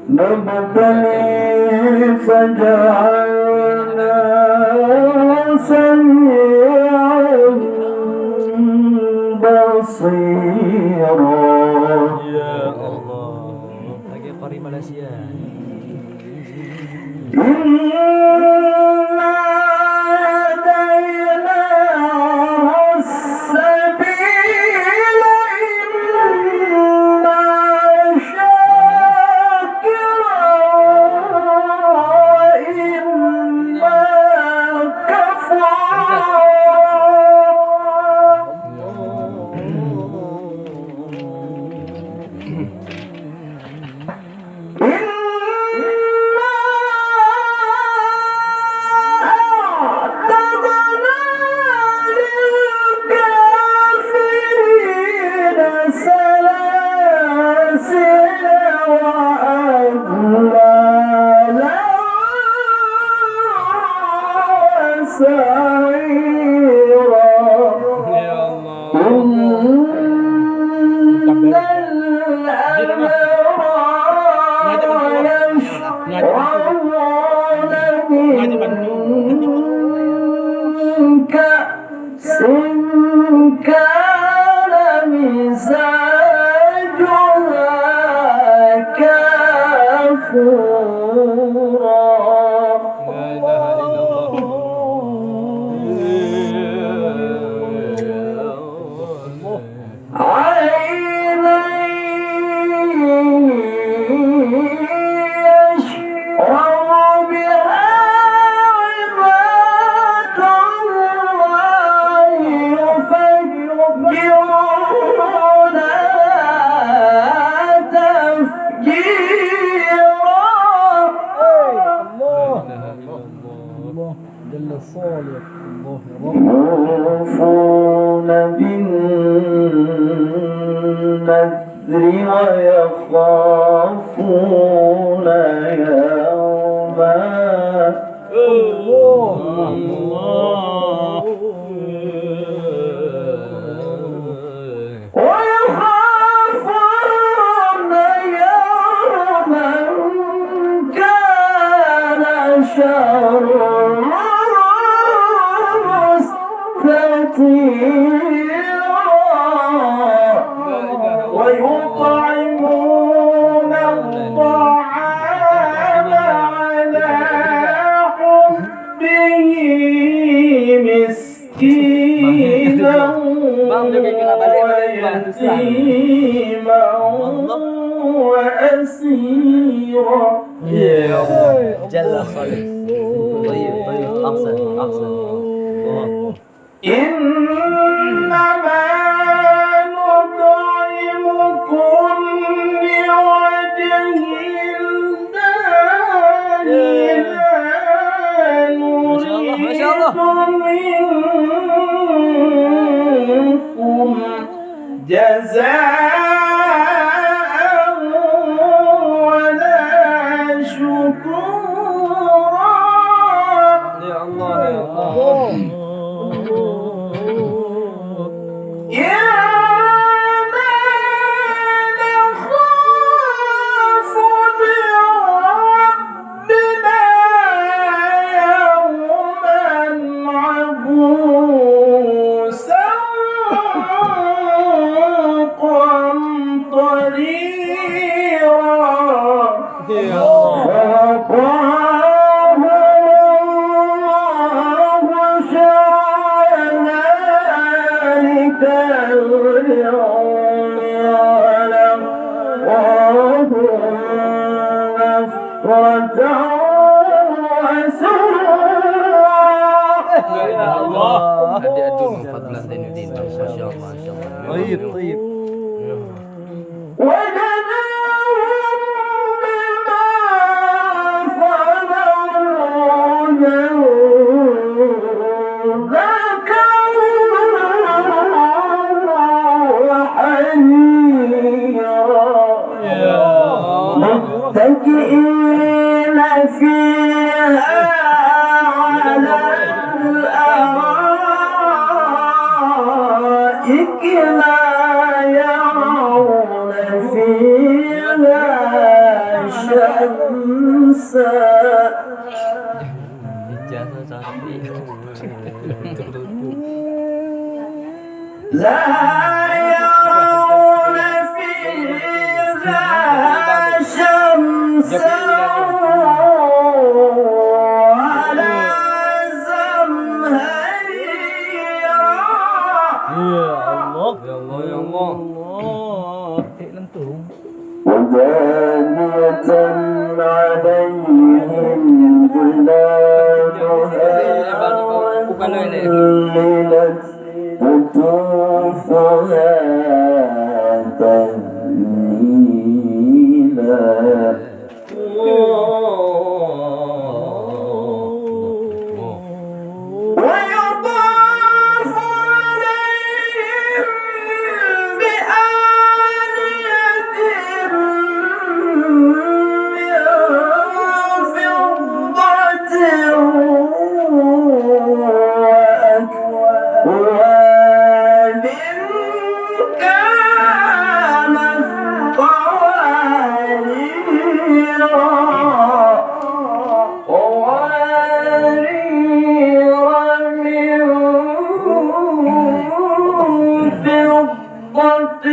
نبتلي فجعلنا سميعا بصيرا. يا الله lagi Pari Malaysia. صالح الله يا رب. يوفون بالنذر ويخافون يوما ويخافون يوما كان شره مستطيرا ويطعمون الطعام على حبه مسكينا ويتيما وأسيرا. جل صالح. طيب أحسن إنما نطعمكم لوجه الله لا نريد منكم جزاء ولا شكورا. يا الله يا الله. طيب متكئين فيها على الأرائك لا يرون فيها شمسا لا يرون فيها شمسا ولا زمهريرا. يا الله. ودانية عليهم ظلالها وذللت قطوفها تذليلا. ويطاف عليهم بآنية من فضة وأكواب كانت قوارير من فضة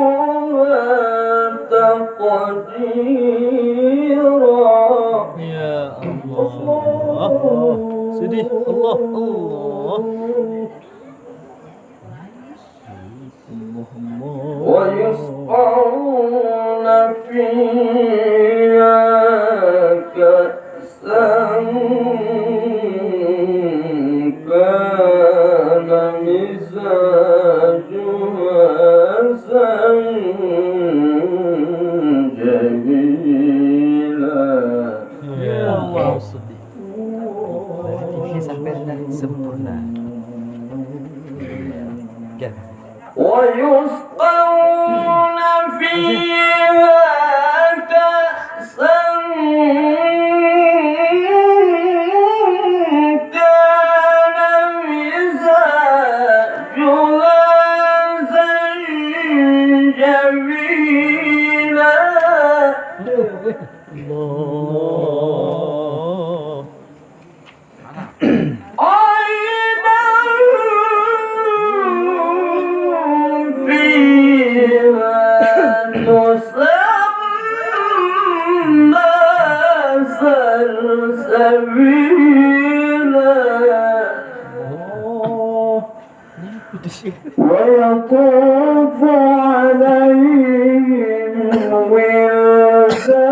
قدروها تقديرا. يا الله. sedih. Allah. ويسقون فيها كأسا كان مزاجها زنجبيلا. ويسقون فيها كأسا كان مزاجها زنجبيلا الله عينا فيها تسمى سلسبيلا ويطوف عليهم ولدان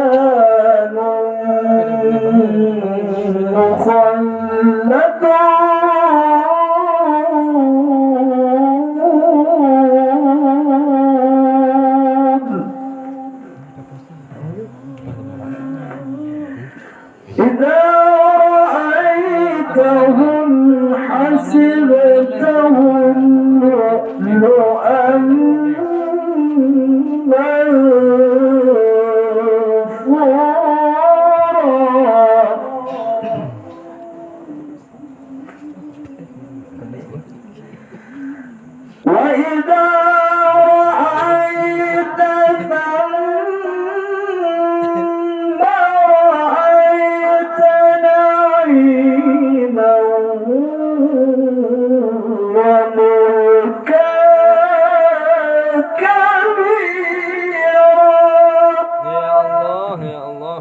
مخلدون إذا رأيتهم حسبتهم لؤلؤا منثورا وإذا رأيت ثم رأيت نعيما وملكا كبيرا يا الله يا الله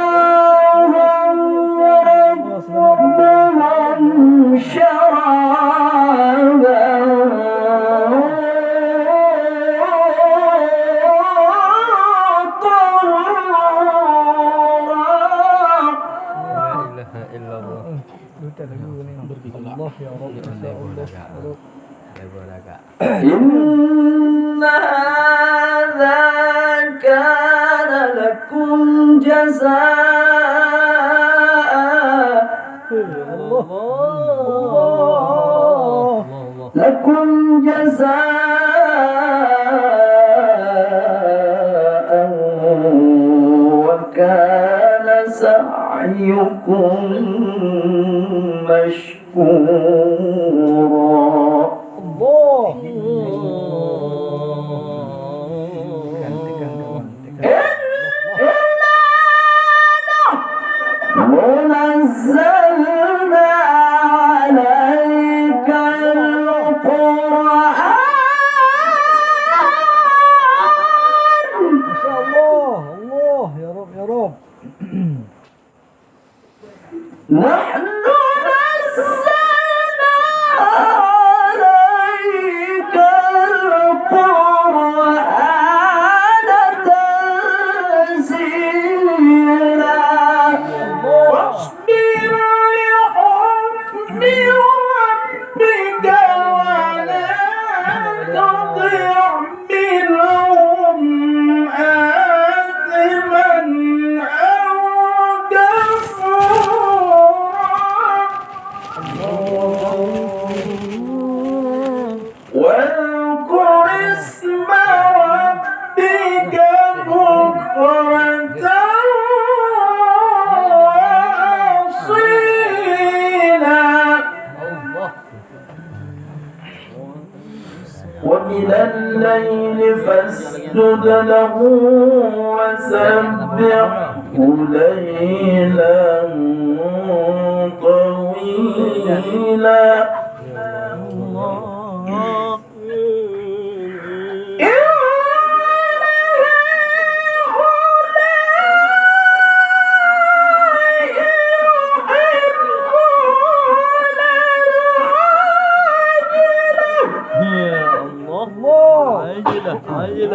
وسقاهم ربهم شرابا طهورا لا إله إلا الله الله يا رب إن هذا كان لكم جزاء الله لكم جزاء وكان سعيكم مشكورا ونزلنا عليك القرآن ما شاء الله الله يا رب يا رب نحن نزلنا عليك القرآن تنزيلا فاصبر لحكم ربك ولا تطع منهم آثما أو كفورا واذكر اسم ربك بكرة وأصيلا ومن الليل فاسجد له وسبحه ليلا طويلا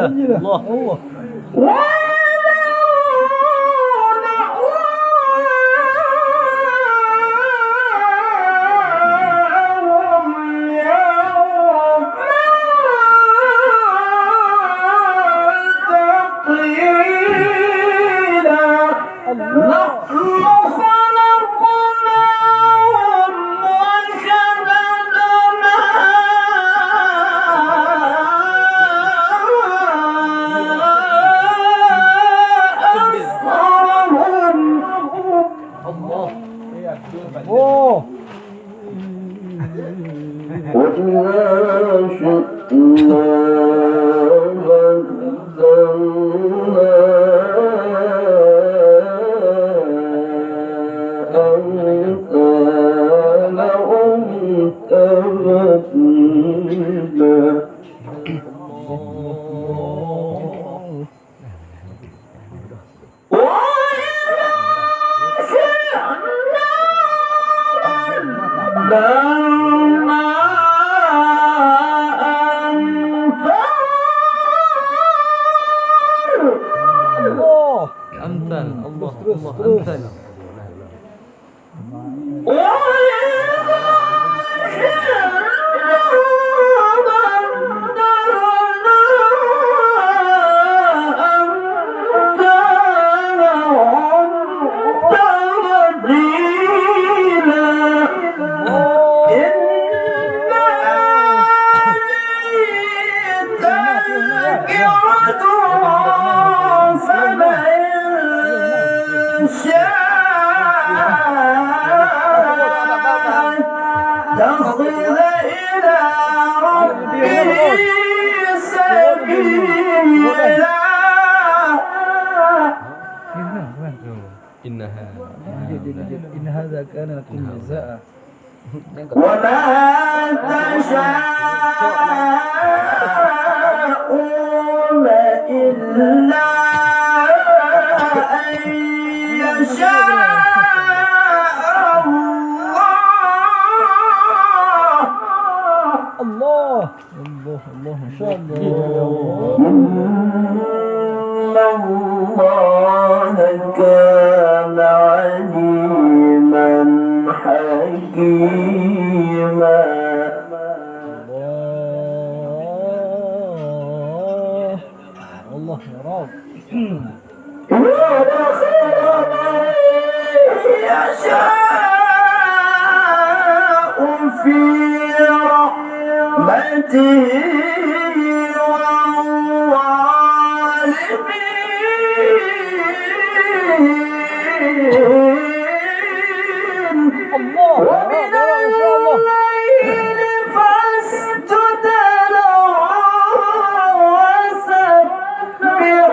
الله اوه وإذا شئنا بدلنا أمثالهم تبديلا أمثال الله terus الله terus أمثال تخذ إلى ربه سبيلا إنها إن هذا كان لكم جزاء وما تشاءون إلا أن يشاء الله الله الله ما شاء الله إن الله كان عليما حكيما الله يا رب يدخل من يشاء في رحمته والظالمين الله ومن يا رب ما شاء الله الليل فاسجد له وسبحه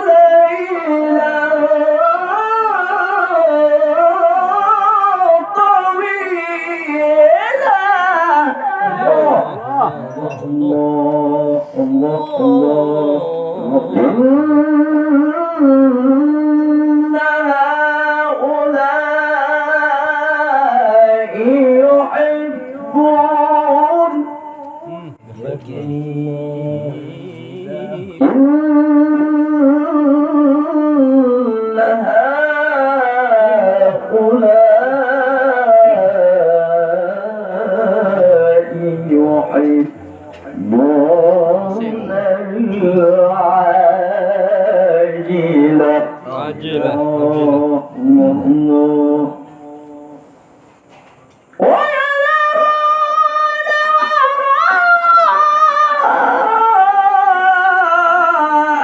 ليلا طويلا الله الله الله إن هؤلاء يحبون إن هؤلاء يحبون العاجلة عاجلة الله الله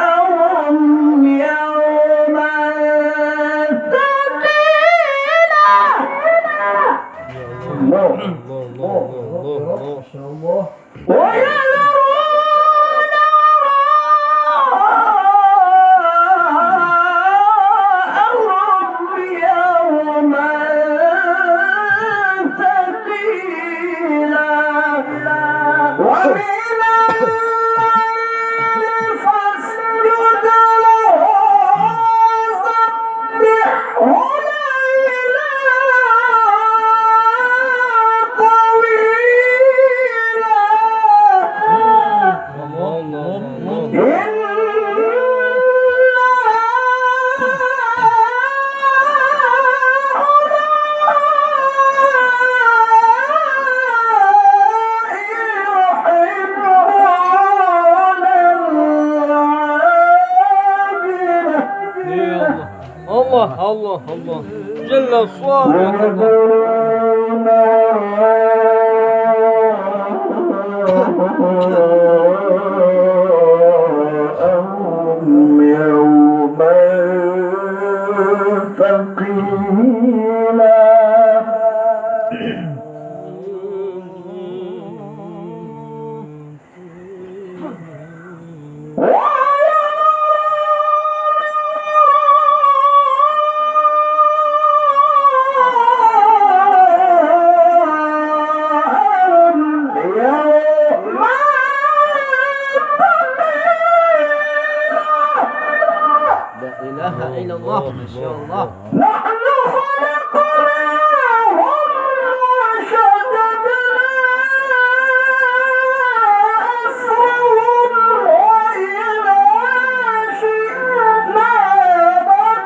ويرون يوما ثقيلا الله ما شاء الله ويذرون وراءهم يوما ثقيلا ومن الليل فاسجد له وسبحه ليلا طويلا الله الله الله جل الصالح يوما ثقيلا لا إله إلا الله ما شاء الله نحن خلقناهم وشددنا أسرهم وإذا شئنا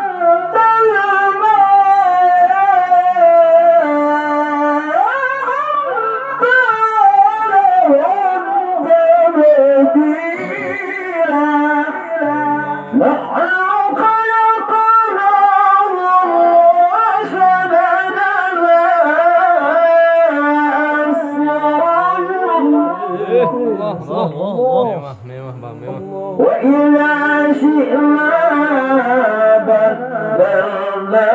بدلنا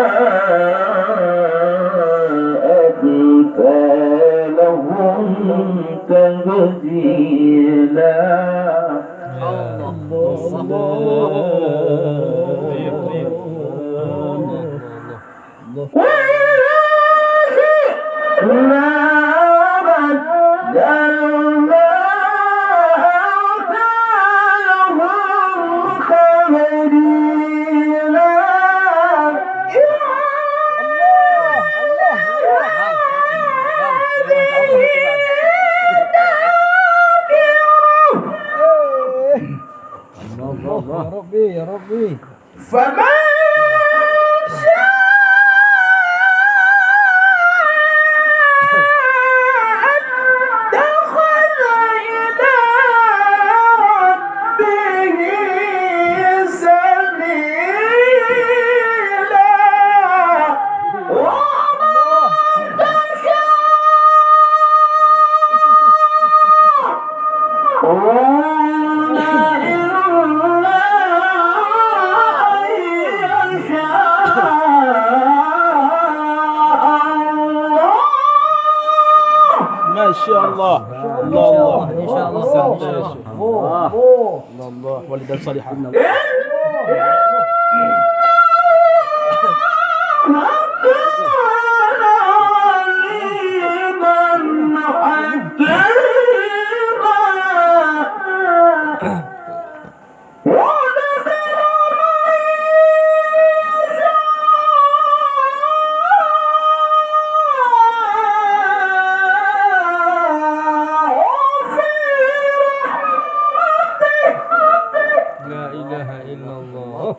أمثالهم تبديلا نحن وإذا شئنا بدلنا أمثالهم تبديلا يا ربي يا ربي فمن دخل إلى ربه سبيلا ما شاء الله الله إن شاء الله الله الله والدا صالحا لا إله إلا الله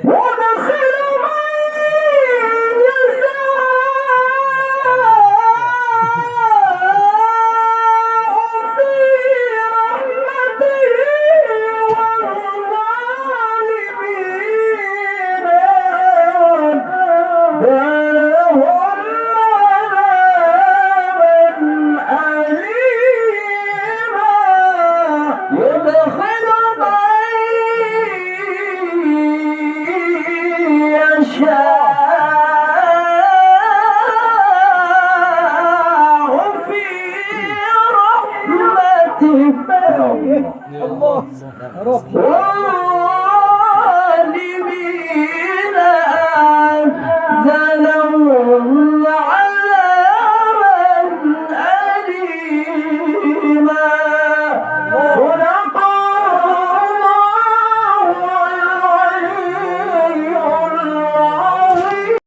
ودخل الله يا رب